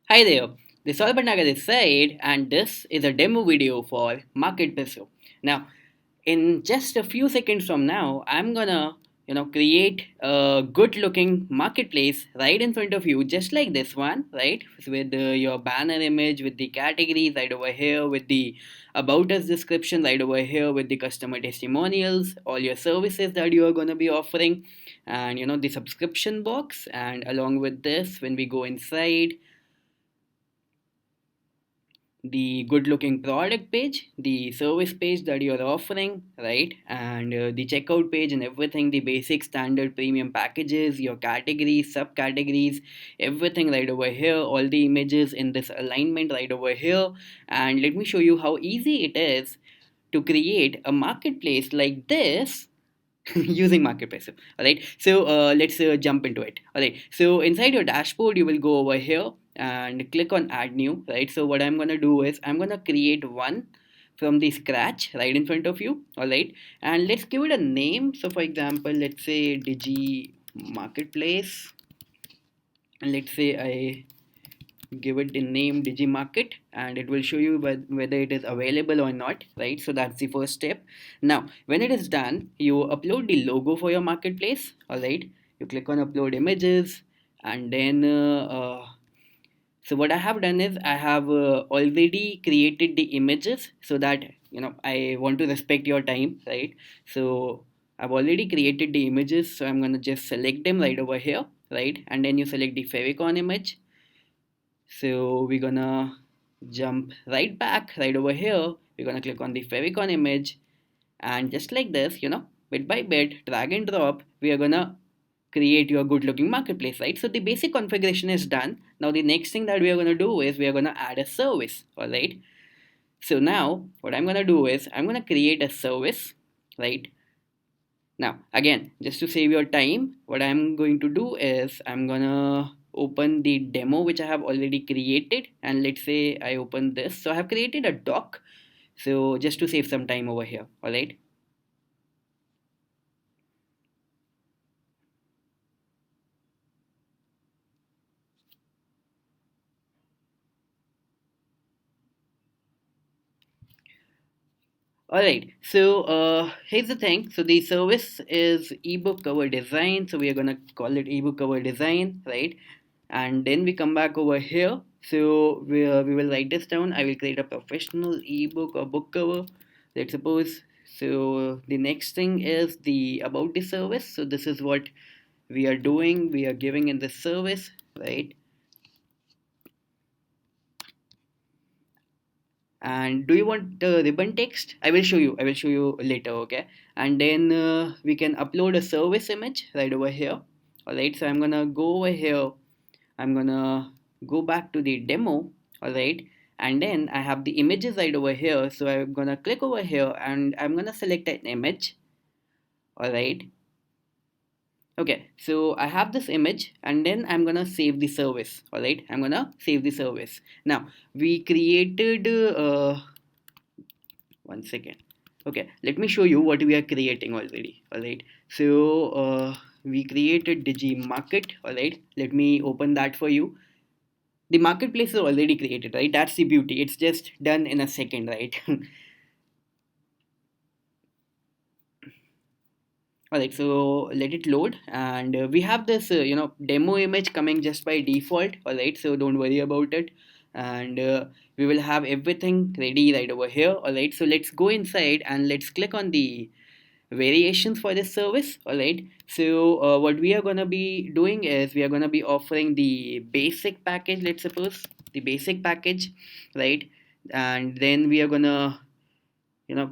Hi there, this is Albanaga this side, and this is a demo video for MarketPresso. Now, in just a few seconds from now, I'm gonna create a good looking marketplace right in front of you, just like this one, right, with your banner image, with the categories right over here, with the about us description right over here, with the customer testimonials, all your services that you are going to be offering, and the subscription box. And along with this, when we go inside, the good looking product page, the service page that you're offering, right, and the checkout page and everything, the basic standard premium packages, your categories, subcategories, everything right over here, all the images in this alignment right over here. And let me show you how easy it is to create a marketplace like this using MarketPresso. All right, so let's jump into it. All right, so inside your dashboard, you will go over here and click on Add New. Right, so what I'm gonna do is I'm gonna create one from the scratch right in front of you. All right, and let's give it a name. So for example, let's say Digi Marketplace, and let's say I give it the name Digimarket, and it will show you whether it is available or not, right? So that's the first step. Now when it is done, you upload the logo for your marketplace. All right, you click on upload images, and then so what I have done is I have already created the images, so that I want to respect your time, right? So I've already created the images, so I'm going to just select them right over here, right? And then you select the favicon image. So we're gonna jump right back right over here. We're gonna click on the favicon image, and just like this, bit by bit, drag and drop, we are gonna create your good looking marketplace, right? So the basic configuration is done. Now the next thing that we are gonna do is we are gonna add a service. All right, so now what I'm gonna do is I'm gonna create a service, right? Now, again, just to save your time, what I'm going to do is I'm gonna open the demo which I have already created, and let's say I open this. So I have created a doc. So just to save some time over here, all right? All right. So here's the thing. So the service is ebook cover design. So we are gonna call it ebook cover design, right? And then we come back over here. So we will write this down. I will create a professional ebook or book cover, let's suppose. So the next thing is the about the service. So this is what we are doing. We are giving in the service, right? And do you want the ribbon text? I will show you later, okay? And then we can upload a service image right over here. All right, so I'm gonna go over here. I'm gonna go back to the demo. All right, and then I have the images right over here. So I'm gonna click over here, and I'm gonna select an image. All right, okay, so I have this image, and then I'm gonna save the service. All right, I'm gonna save the service. Now we created one second. Okay, let me show you what we are creating already. All right, so we created Digi Market. All right, let me open that for you. The marketplace is already created, right? That's the beauty. It's just done in a second, right? All right, so let it load, and we have this demo image coming just by default. All right, so don't worry about it, and we will have everything ready right over here. All right, so let's go inside and let's click on the variations for this service. All right, so what we are going to be doing is we are going to be offering the basic package, let's suppose the basic package, right? And then we are going to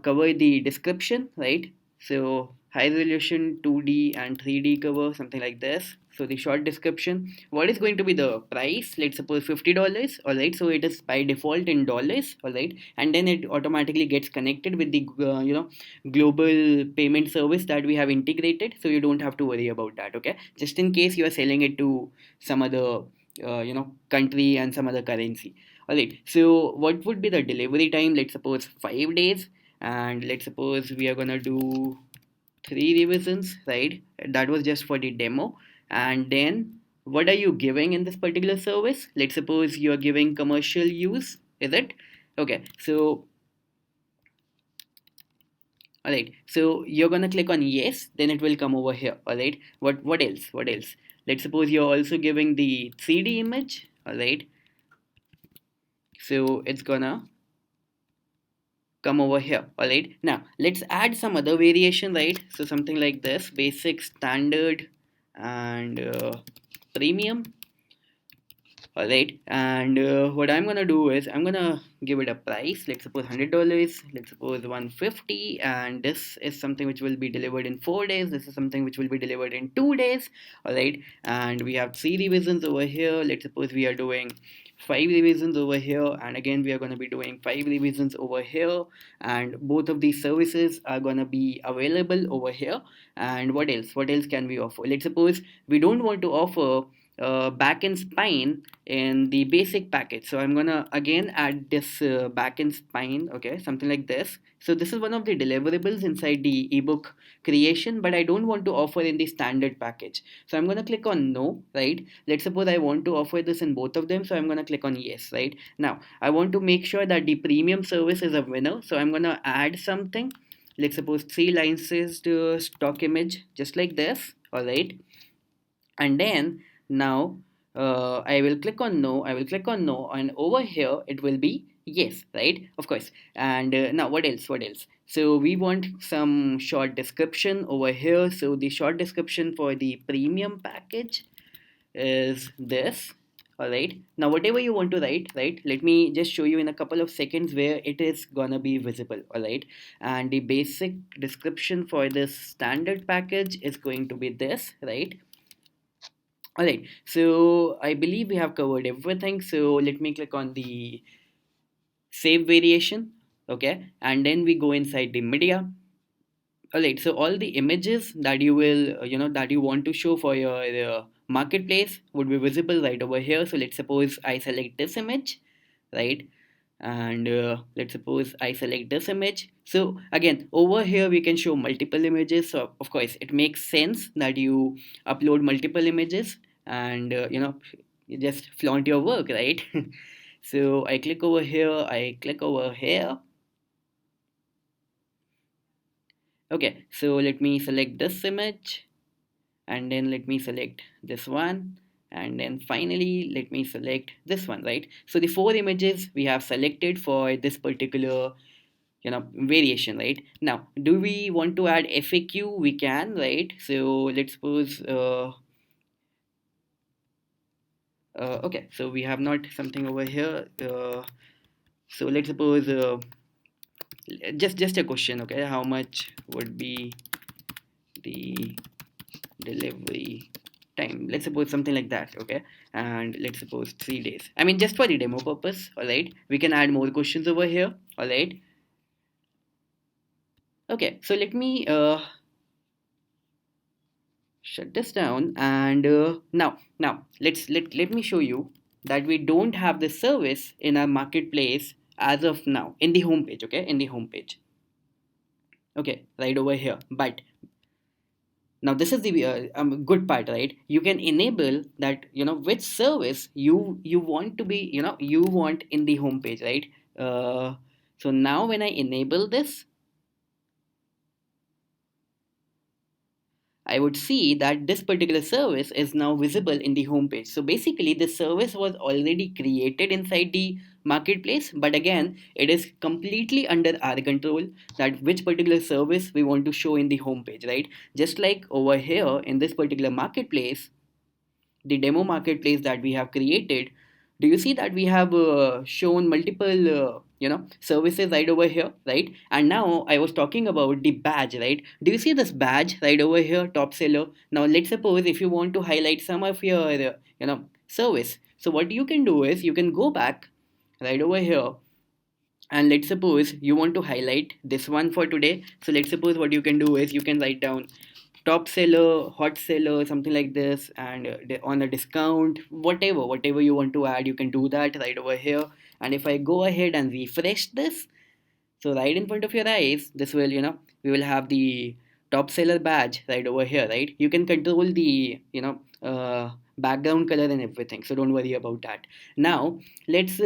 cover the description, right? So high resolution 2D and 3D cover, something like this. So the short description, what is going to be the price? Let's suppose $50. All right, so it is by default in dollars. All right, and then it automatically gets connected with the global payment service that we have integrated, so you don't have to worry about that. Okay, just in case you are selling it to some other country and some other currency. All right, so what would be the delivery time? Let's suppose 5 days, and let's suppose we are gonna do three revisions, right? That was just for the demo, and then what are you giving in this particular service? Let's suppose you are giving commercial use, is it? Okay, so all right, so you're gonna click on yes, then it will come over here. All right, what else? What else? Let's suppose you're also giving the 3D image. All right, so it's gonna come over here. All right, now let's add some other variation, right? So something like this: basic, standard, and premium. All right, and what I'm gonna do is I'm gonna give it a price. Let's suppose $100. Let's suppose 150, and this is something which will be delivered in 4 days. This is something which will be delivered in 2 days. All right, and we have 3 revisions over here. Let's suppose we are doing 5 revisions over here, and again we are gonna be doing 5 revisions over here, and both of these services are gonna be available over here. And what else? What else can we offer? Let's suppose we don't want to offer back and spine in the basic package, so I'm gonna again add this back and spine, okay, something like this. So this is one of the deliverables inside the ebook creation, but I don't want to offer in the standard package, so I'm gonna click on no, right? Let's suppose I want to offer this in both of them, so I'm gonna click on yes. Right now I want to make sure that the premium service is a winner, so I'm gonna add something. Let's suppose 3 lines is the stock image, just like this. All right, and then now I will click on no, I will click on no, and over here it will be yes, right? Of course. And now what else? What else? So we want some short description over here. So the short description for the premium package is this. All right, now whatever you want to write, right, let me just show you in a couple of seconds where it is gonna be visible. All right, and the basic description for this standard package is going to be this, right? All right, so I believe we have covered everything. So let me click on the save variation, okay, and then we go inside the media. All right, so all the images that you will, that you want to show for your marketplace would be visible right over here. So let's suppose I select this image, right? And let's suppose I select this image. So again, over here we can show multiple images. So of course it makes sense that you upload multiple images, and you just flaunt your work, right? So I click over here, I click over here. Okay, so let me select this image, and then let me select this one, and then finally let me select this one, right? So the 4 images we have selected for this particular variation. Right now, do we want to add FAQ? We can, right? So let's suppose okay, so we have not something over here, so let's suppose just a question, okay, how much would be the delivery time? Let's suppose something like that, okay, and let's suppose 3 days. I mean, just for the demo purpose. All right, we can add more questions over here. All right, okay, so let me shut this down, and now let me show you that we don't have this service in our marketplace as of now in the home page, okay, in the home page, okay, right over here. But now this is the good part, right? You can enable that, which service you want to be, you want in the home page, right? So now when I enable this, I would see that this particular service is now visible in the home page. So basically, this service was already created inside the marketplace, but again, it is completely under our control that which particular service we want to show in the home page, right? Just like over here in this particular marketplace, the demo marketplace that we have created, do you see that we have shown multiple services right over here, right? And now I was talking about the badge, right? Do you see this badge right over here, top seller? Now let's suppose if you want to highlight some of your service, so what you can do is you can go back right over here, and let's suppose you want to highlight this one for today. So let's suppose what you can do is you can write down top seller, hot seller, something like this, and on a discount, whatever you want to add, you can do that right over here. And if I go ahead and refresh this, so right in front of your eyes, this will, we will have the top seller badge right over here, right? You can control the background color and everything, so don't worry about that. Now let's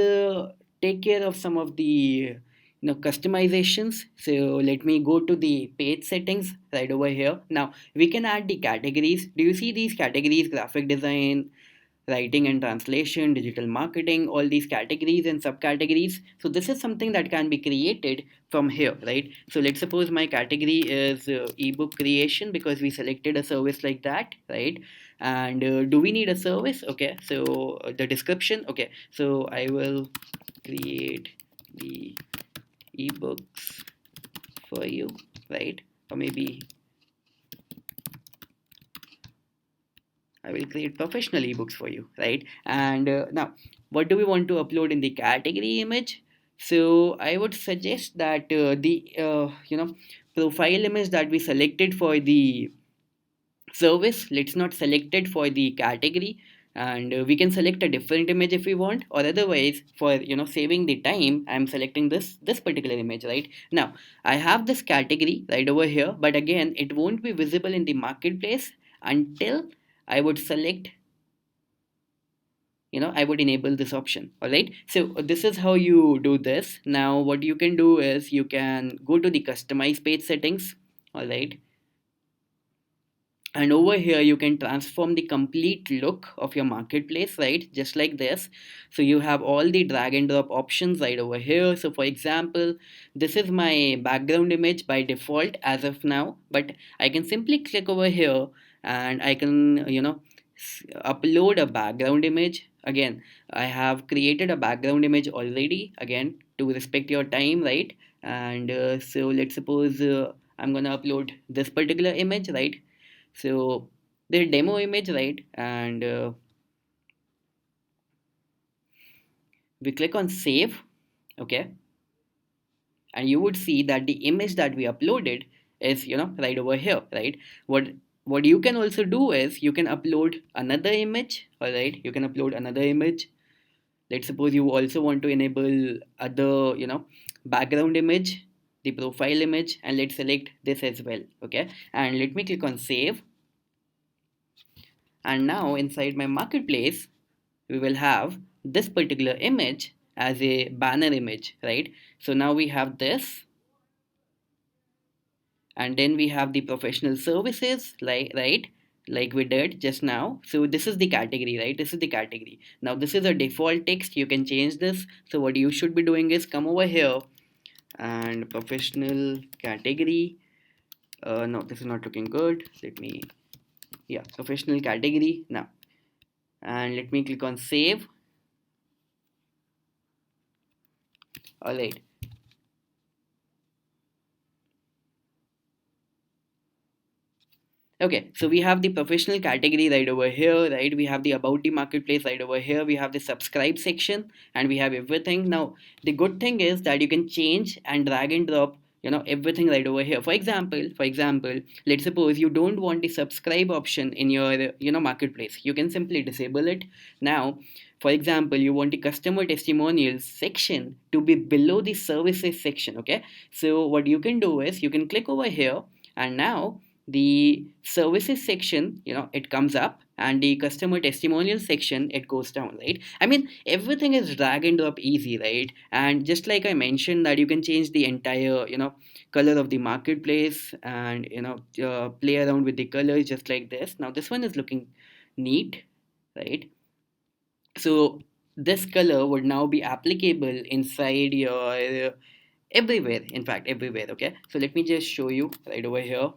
take care of some of the customizations. So let me go to the page settings right over here. Now we can add the categories. Do you see these categories? Graphic design, writing and translation, digital marketing, all these categories and subcategories. So this is something that can be created from here, right? So let's suppose my category is ebook creation, because we selected a service like that, right? And do we need a service? Okay, so the description. Okay, so I will create the ebooks for you, right? Or maybe I will create professional ebooks for you, right? And now, what do we want to upload in the category image? So I would suggest that the profile image that we selected for the service, let's not select it for the category, and we can select a different image if we want, or otherwise, for saving the time, I'm selecting this particular image. Right now I have this category right over here, but again it won't be visible in the marketplace until I would select, I would enable this option. All right, so this is how you do this. Now what you can do is you can go to the customize page settings. All right, and over here you can transform the complete look of your marketplace, right? Just like this. So you have all the drag and drop options right over here. So for example, this is my background image by default as of now, but I can simply click over here and I can upload a background image. Again, I have created a background image already, again to respect your time, right? And so let's suppose I'm gonna upload this particular image, right? So the demo image, right? And we click on save. Okay, and you would see that the image that we uploaded is right over here, right? What you can also do is you can upload another image. All right, you can upload another image. Let's suppose you also want to enable other background image, the profile image, and let's select this as well. Okay, and let me click on save. And now inside my marketplace we will have this particular image as a banner image, right? So now we have this, and then we have the professional services, like, right, like we did just now. So this is the category, right? This is the category. Now this is a default text, you can change this. So what you should be doing is come over here and professional category. No, this is not looking good. Let me, yeah, professional category now, and let me click on save. All right, okay, so we have the professional category right over here, right? We have the about the marketplace right over here. We have the subscribe section, and we have everything. Now, the good thing is that you can change and drag and drop, everything right over here. For example, let's suppose you don't want the subscribe option in your, marketplace. You can simply disable it. Now, for example, you want the customer testimonials section to be below the services section. Okay, so what you can do is you can click over here, and now the services section, it comes up, and the customer testimonial section, it goes down, right? I mean, everything is drag and drop easy, right? And just like I mentioned that you can change the entire, color of the marketplace, and play around with the colors just like this. Now this one is looking neat, right? So this color would now be applicable inside your everywhere, in fact everywhere. Okay, so let me just show you right over here.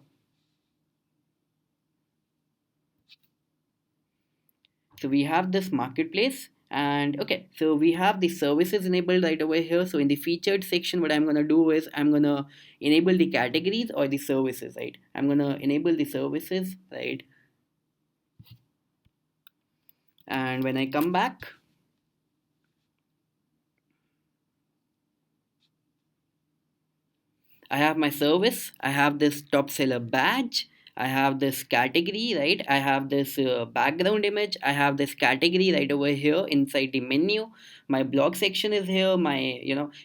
So we have this marketplace, and okay, so we have the services enabled right over here. So in the featured section, what I'm going to do is I'm going to enable the categories or the services, right? I'm going to enable the services, right? And when I come back, I have my service, I have this top seller badge, I have this category, right? I have this background image, I have this category right over here inside the menu. My blog section is here, my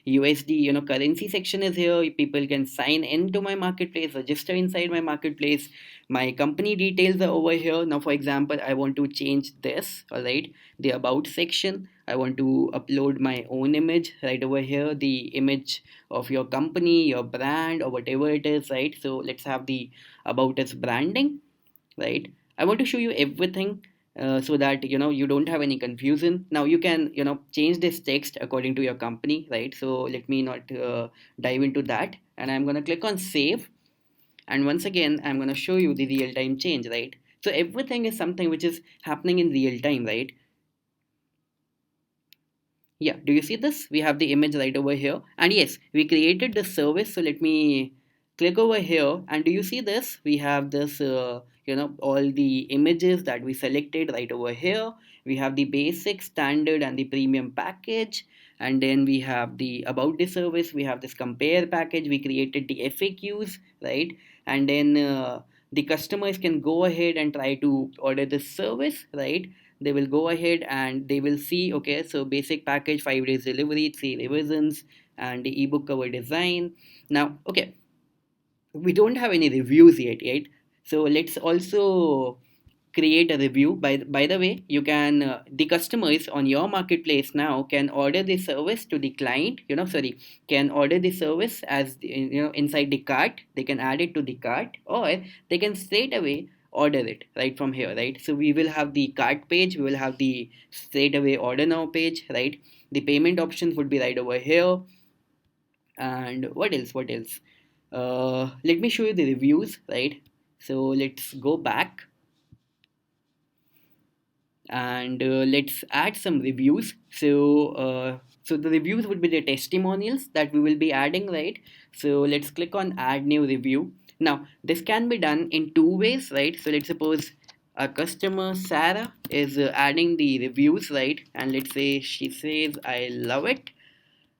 USD currency section is here. People can sign into my marketplace, register inside my marketplace. My company details are over here. Now for example, I want to change this, all right, the about section. I want to upload my own image right over here, the image of your company, your brand, or whatever it is, right? So let's have the about us branding, right? I want to show you everything, so that you don't have any confusion. Now you can change this text according to your company, right? So let me not dive into that, and I'm going to click on save. And once again, I'm going to show you the real time change, right? So everything is something which is happening in real time, right? Yeah, do you see this? We have the image right over here. And yes, we created the service. So let me click over here. And do you see this? We have this, all the images that we selected right over here. We have the basic, standard, and the premium package. And then we have the about the service. We have this compare package. We created the FAQs, right? And then the customers can go ahead and try to order this service, right? They will go ahead and they will see, okay, so basic package, 5 days delivery, 3 revisions, and the ebook cover design. Now, okay, we don't have any reviews yet, right? So let's also create a review. By the way, you can the customers on your marketplace now can order the service to the client, sorry, can order the service as inside the cart. They can add it to the cart, or they can straight away order it right from here, right? So we will have the cart page, we will have the straight away order now page, right? The payment options would be right over here. And what else, let me show you the reviews, right? So let's go back, and let's add some reviews. So the reviews would be the testimonials that we will be adding, right? So let's click on add new review. Now this can be done in two ways, right? So let's suppose a customer Sarah is adding the reviews, right? And let's say she says I love it,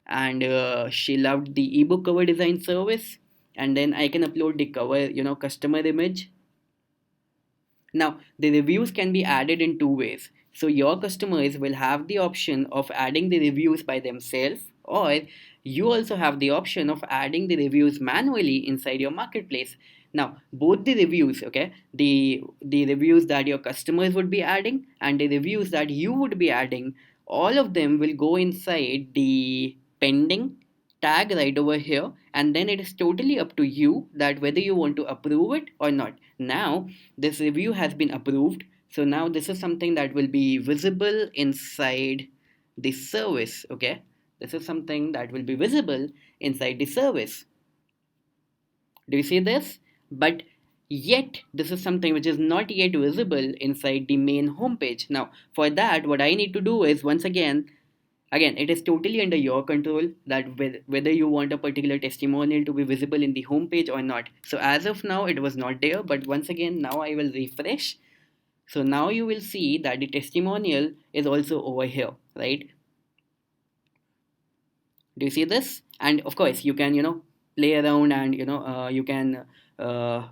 and she loved the ebook cover design service. And then I can upload the cover, customer image. Now, the reviews can be added in two ways. So, your customers will have the option of adding the reviews by themselves, or you also have the option of adding the reviews manually inside your marketplace. Now, both the reviews, okay, the reviews that your customers would be adding and the reviews that you would be adding, all of them will go inside the pending tag right over here, and then it is totally up to you that whether you want to approve it or not. Now this review has been approved, so now this is something that will be visible inside the service, okay? This is something that will be visible inside the service. Do you see this? But yet this is something which is not yet visible inside the main homepage. Now for that, what I need to do is, once again, it is totally under your control that whether you want a particular testimonial to be visible in the homepage or not. So as of now, it was not there, but once again, now I will refresh. So now you will see that the testimonial is also over here, right? Do you see this? And of course you can play around, and you can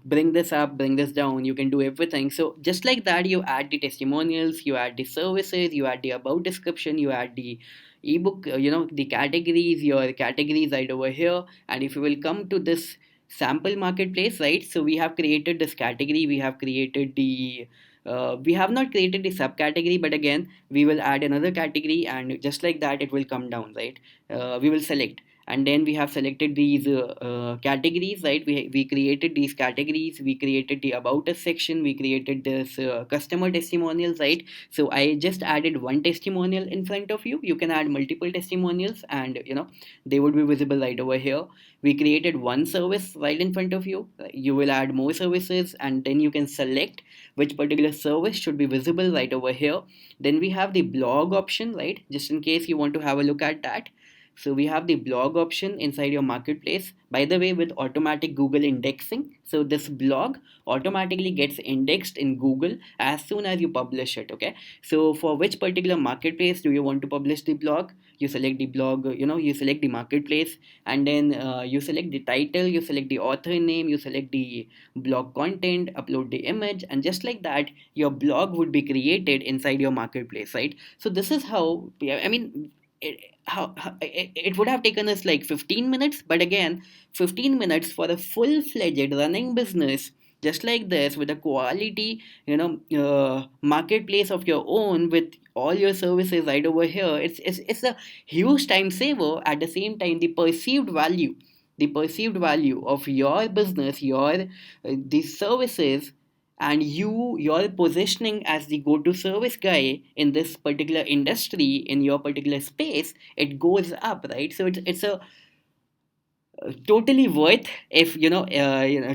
bring this up, bring this down, you can do everything. So just like that, you add the testimonials, you add the services, you add the about description, you add the ebook, the categories, your categories right over here. And if you will come to this sample marketplace, right, so we have created this category, we have created the we have not created the subcategory, but again we will add another category, and just like that it will come down, right? We will select, and then we have selected these categories, right? We created these categories, we created the about us section, we created this customer testimonials, right? So I just added one testimonial in front of you. You can add multiple testimonials, and they would be visible right over here. We created one service right in front of you. You will add more services, and then you can select which particular service should be visible right over here. Then we have the blog option, right, just in case you want to have a look at that. So we have the blog option inside your marketplace, by the way, with automatic Google indexing. So this blog automatically gets indexed in Google as soon as you publish it, okay? So for which particular marketplace do you want to publish the blog? You select the blog, you select the marketplace, and then you select the title, you select the author name, you select the blog content, upload the image, and just like that your blog would be created inside your marketplace, right? So this is how, I mean, it would have taken us like 15 minutes, but again, 15 minutes for a full-fledged running business just like this, with a quality, marketplace of your own, with all your services right over here, it's a huge time saver. At the same time, the perceived value of your business, these services, and your positioning as the go-to service guy in this particular industry, in your particular space, it goes up, right? So it's a totally worth, if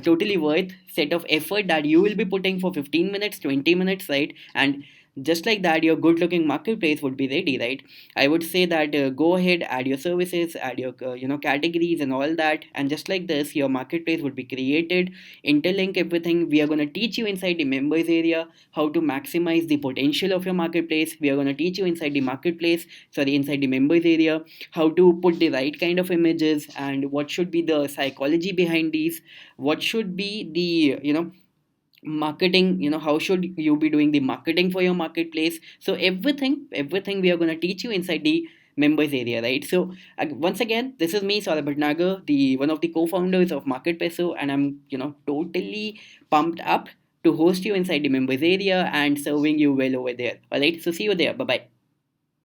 totally worth set of effort that you will be putting for 15 minutes, 20 minutes, right? And just like that, your good looking marketplace would be ready, right? I would say that, go ahead, add your services, add your categories and all that, and just like this, your marketplace would be created. Interlink everything. We are going to teach you inside the members area how to maximize the potential of your marketplace. We are going to teach you inside the marketplace, sorry, inside the members area, how to put the right kind of images, and what should be the psychology behind these, what should be the marketing, how should you be doing the marketing for your marketplace. So everything we are going to teach you inside the members area, right? So, once again, this is me, Saurabh Bhatnagar, the one of the co-founders of MarketPresso, and I'm totally pumped up to host you inside the members area and serving you well over there. All right, so see you there. Bye bye.